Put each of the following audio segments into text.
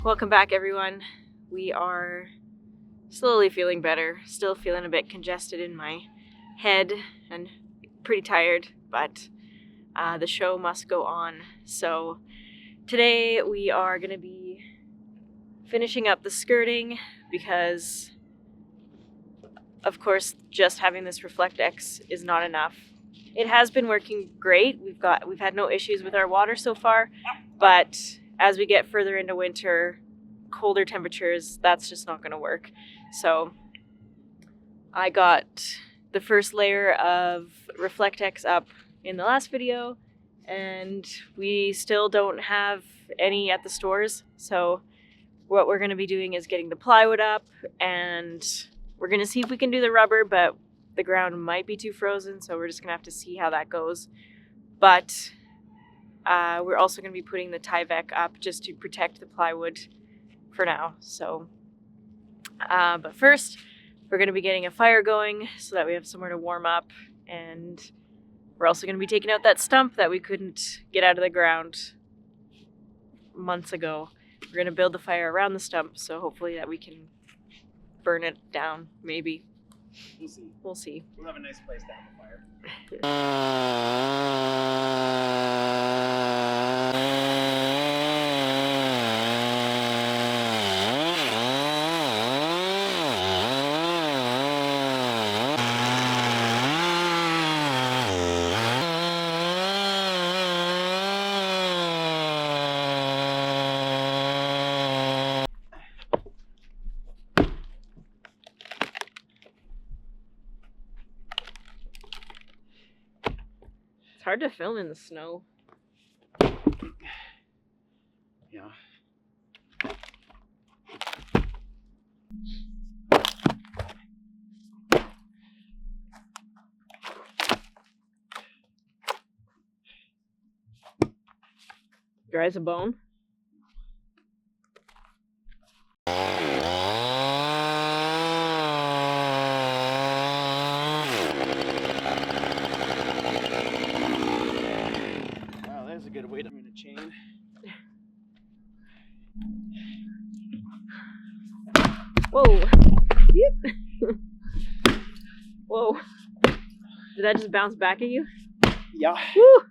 Welcome back, everyone. We are slowly feeling better. Still feeling a bit congested in my head and pretty tired, but the show must go on. So today we are going to be finishing up the skirting because, of course, just having this Reflect X is not enough. It has been working great. We've had no issues with our water so far, but as we get further into winter, colder temperatures, that's just not going to work. So I got the first layer of Reflect X up in the last video, and we still don't have any at the stores. So what we're going to be doing is getting the plywood up, and we're going to see if we can do the rubber, but the ground might be too frozen, so we're just going to have to see how that goes. But we're also going to be putting the Tyvek up just to protect the plywood for now. So, but first, we're going to be getting a fire going so that we have somewhere to warm up. And we're also going to be taking out that stump that we couldn't get out of the ground months ago. We're going to build the fire around the stump, so hopefully that we can burn it down, maybe. We'll see. We'll see. We'll have a nice place to have a fire. It's hard to film in the snow. Yeah. Dry as a bone. That's a good way to run a chain. Whoa. Whoa. Did that just bounce back at you? Yeah. Woo!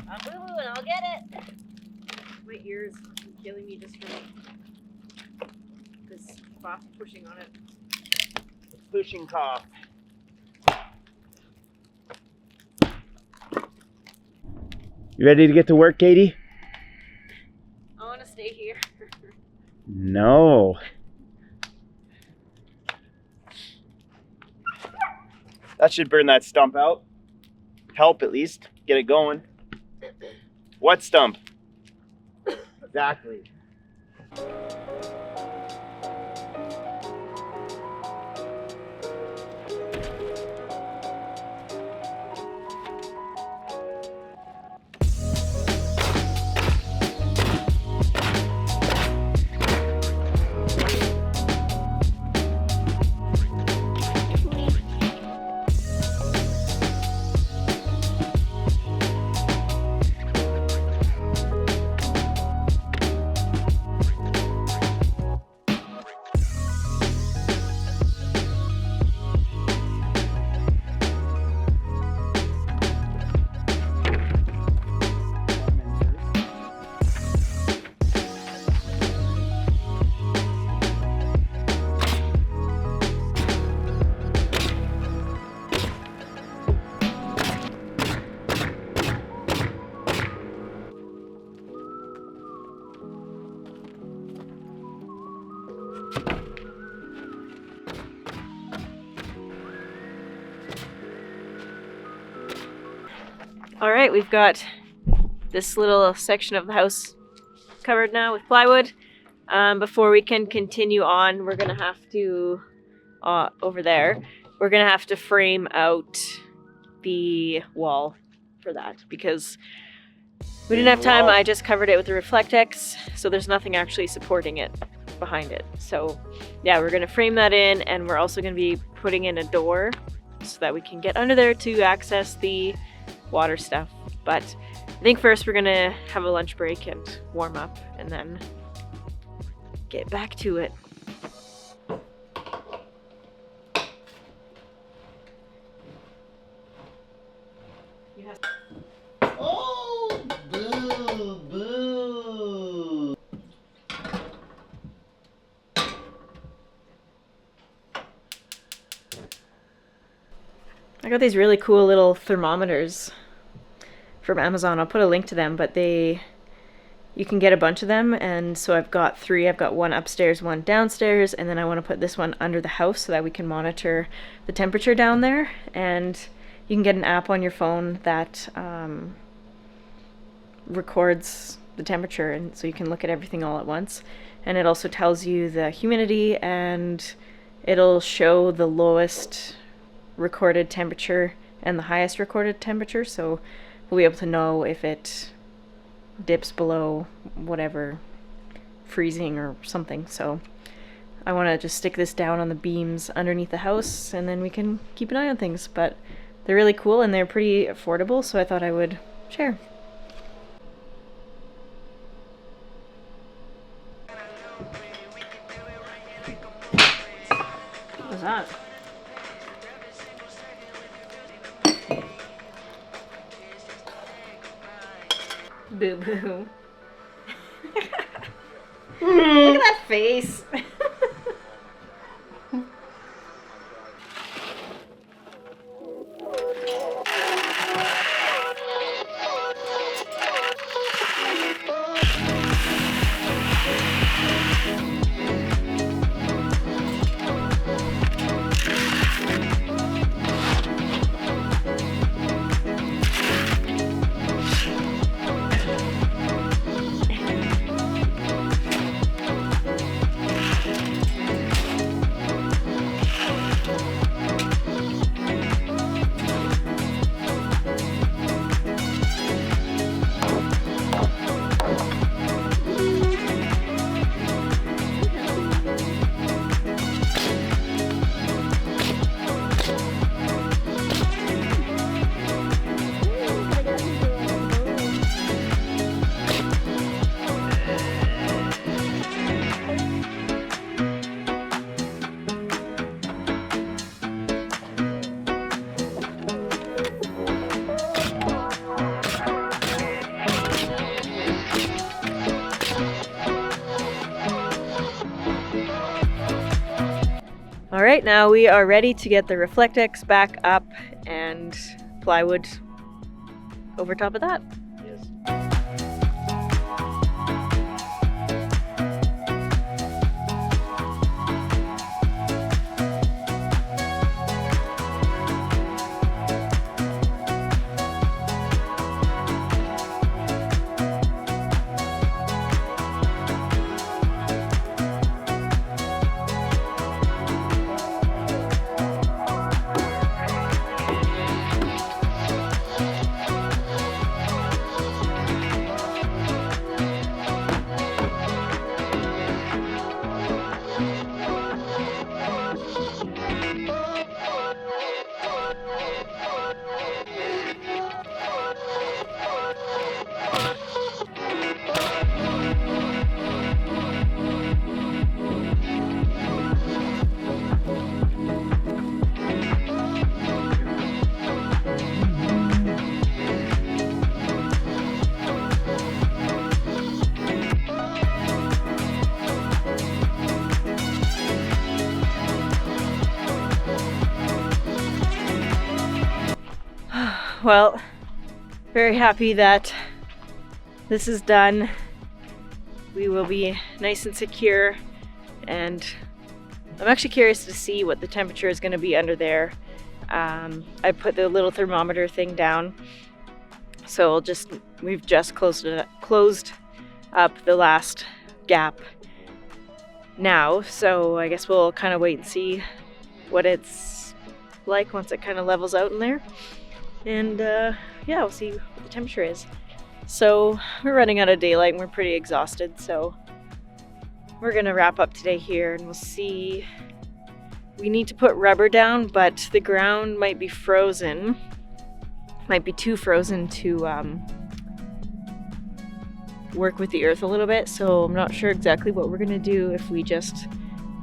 I'm boo-boo and I'll get it. My ears are killing me just from this cough pushing on it. Pushing cough. You ready to get to work, Katie? I want to stay here. No. That should burn that stump out. Help at least. Get it going. What stump? Exactly. All right, we've got this little section of the house covered now with plywood. Before we can continue on, we're gonna have to, over there, we're gonna have to frame out the wall for that because we didn't have time. I just covered it with the Reflectex, so there's nothing actually supporting it behind it. So yeah, we're gonna frame that in, and we're also gonna be putting in a door so that we can get under there to access the water stuff. But I think first we're gonna have a lunch break and warm up and then get back to it. Oh, boo, boo. I got these really cool little thermometers from Amazon. I'll put a link to them, but you can get a bunch of them, and so I've got 3. I've got one upstairs, one downstairs, and then I want to put this one under the house so that we can monitor the temperature down there. And you can get an app on your phone that records the temperature, and so you can look at everything all at once. And it also tells you the humidity, and it'll show the lowest recorded temperature and the highest recorded temperature, so we'll be able to know if it dips below whatever, freezing or something. So I want to just stick this down on the beams underneath the house, and then we can keep an eye on things. But they're really cool and they're pretty affordable, so I thought I would share. What was that? Boo boo. Look at that face. All right, now we are ready to get the Reflectex back up and plywood over top of that. Well, very happy that this is done. We will be nice and secure, and I'm actually curious to see what the temperature is going to be under there. I put the little thermometer thing down, So we've just closed up the last gap now. So I guess we'll kind of wait and see what it's like once it kind of levels out in there. And yeah, we'll see what the temperature is. So we're running out of daylight and we're pretty exhausted. So we're gonna wrap up today here and we'll see. We need to put rubber down, but the ground might be frozen. Might be too frozen to work with the earth a little bit. So I'm not sure exactly what we're gonna do if we just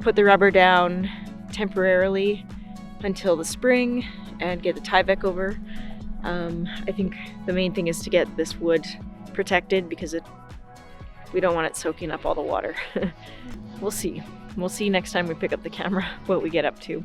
put the rubber down temporarily until the spring and get the Tyvek over. I think the main thing is to get this wood protected because we don't want it soaking up all the water. We'll see. We'll see next time we pick up the camera what we get up to.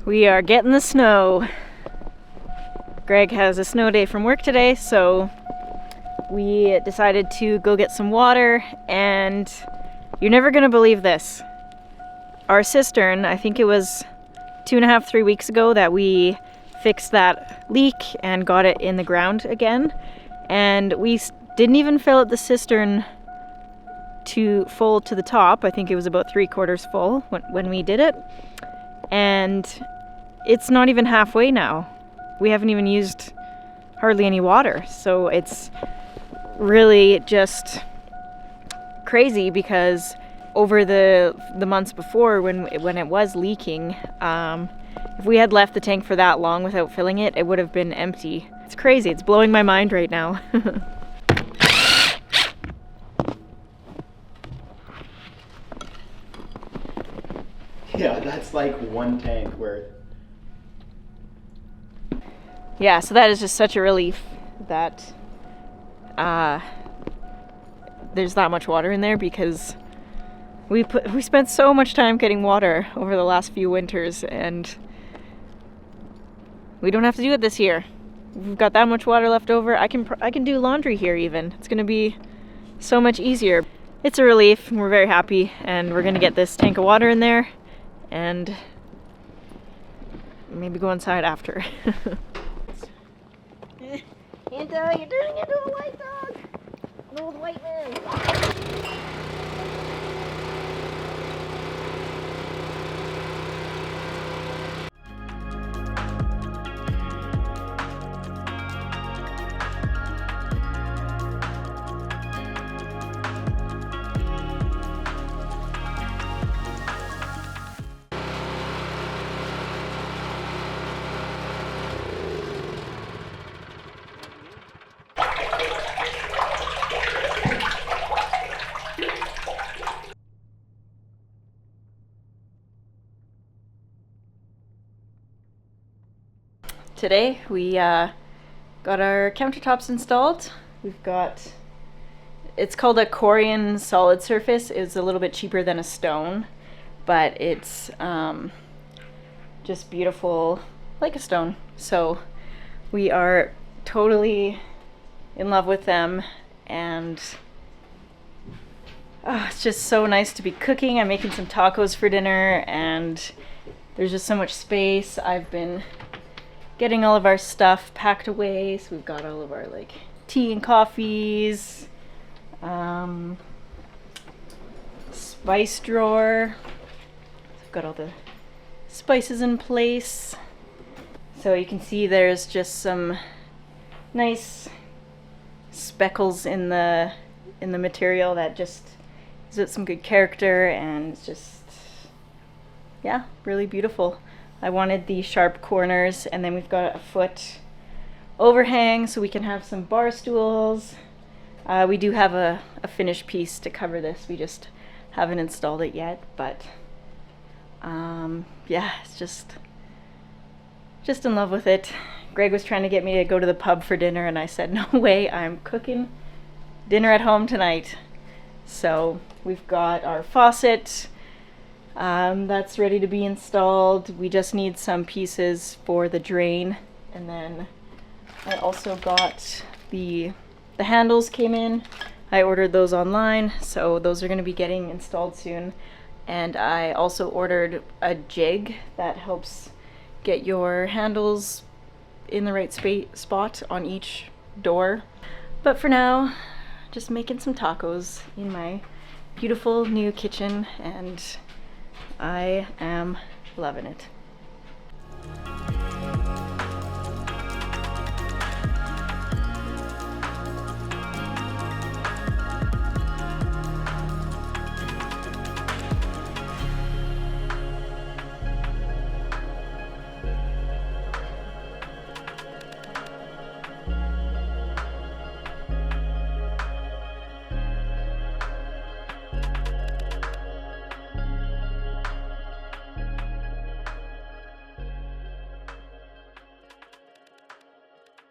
We are getting the snow. Greg has a snow day from work today, so we decided to go get some water, and you're never gonna believe this. Our cistern, I think it was 2.5, 3 weeks ago that we fixed that leak and got it in the ground again, and we didn't even fill up the cistern full to the top. I think it was about 3/4 full when we did it, and it's not even halfway now. We haven't even used hardly any water, so it's really just crazy because over the months before when it was leaking, if we had left the tank for that long without filling it, it would have been empty. It's crazy. It's blowing my mind right now. Yeah, that's like one tank worth. Yeah, so that is just such a relief that there's that much water in there, because we spent so much time getting water over the last few winters, and we don't have to do it this year. We've got that much water left over. I can do laundry here even. It's gonna be so much easier. It's a relief, and we're very happy, and we're gonna get this tank of water in there and maybe go inside after. Anto, you're turning into a white dog! An old white man! Today we got our countertops installed. We've got, it's called a Corian solid surface. It's a little bit cheaper than a stone, but it's just beautiful like a stone. So we are totally in love with them, and it's just so nice to be cooking. I'm making some tacos for dinner, and there's just so much space. I've been getting all of our stuff packed away, so we've got all of our like tea and coffees, spice drawer. I've got all the spices in place. So you can see there's just some nice speckles in the material that just gives it some good character, and it's just, yeah, really beautiful. I wanted the sharp corners, and then we've got a foot overhang so we can have some bar stools. We do have a finished piece to cover this. We just haven't installed it yet, but yeah, it's just in love with it. Greg was trying to get me to go to the pub for dinner, and I said, no way, I'm cooking dinner at home tonight. So we've got our faucet that's ready to be installed. We just need some pieces for the drain, and then I also got the handles came in. I ordered those online, so those are going to be getting installed soon. And I also ordered a jig that helps get your handles in the right spot on each door. But for now, just making some tacos in my beautiful new kitchen, and I am loving it.